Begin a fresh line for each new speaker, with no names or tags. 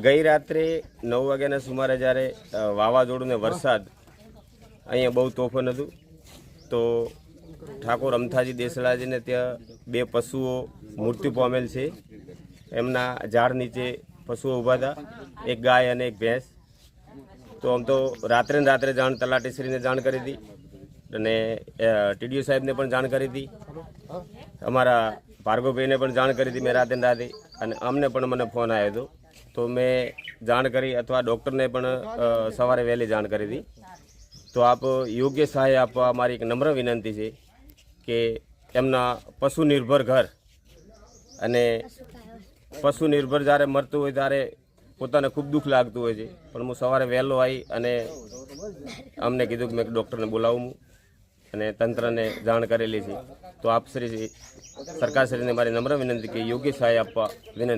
ગઈ રાત્રે 9 વાગ્યાના સુમારે જ્યારે વાવાઝોડું ને વરસાદ અહીંયા બહુ તોફાન હતું, તો ઠાકોર અમથાજી દેસલાજીને ત્યાં 2 પશુઓ મૃત્યુ પામેલ છે. એમના ઝાડ નીચે પશુઓ ઊભા હતા, એક ગાય અને એક ભેંસ. તો આમ તો રાત્રે ને રાત્રે જાણ તલાટીશ્રીને જાણ કરી હતી અને ટીડીઓ સાહેબને પણ જાણ કરી હતી. અમારા ભાર્ગવભાઈને પણ જાણ કરી હતી મેં રાતે ને રાતે, અને અમને પણ મને ફોન આવ્યો હતો. તો મેં જાણ કરી, અથવા ડૉક્ટરને પણ સવારે વહેલી જાણ કરી હતી. તો આપ યોગ્ય સહાય આપવા મારી એક નમ્ર વિનંતી છે કે એમના પશુ નિર્ભર ઘર, અને પશુ નિર્ભર જ્યારે મરતું હોય ત્યારે પોતાને ખૂબ દુઃખ લાગતું હોય છે. પણ હું સવારે વહેલો આવી અને અમને કીધું કે મેં ડૉક્ટરને બોલાવું અને તંત્રને જાણ કરેલી છે. તો આપ શ્રી સરકારશ્રીને મારી નમ્ર વિનંતી કે યોગ્ય સહાય આપવા વિનંતી.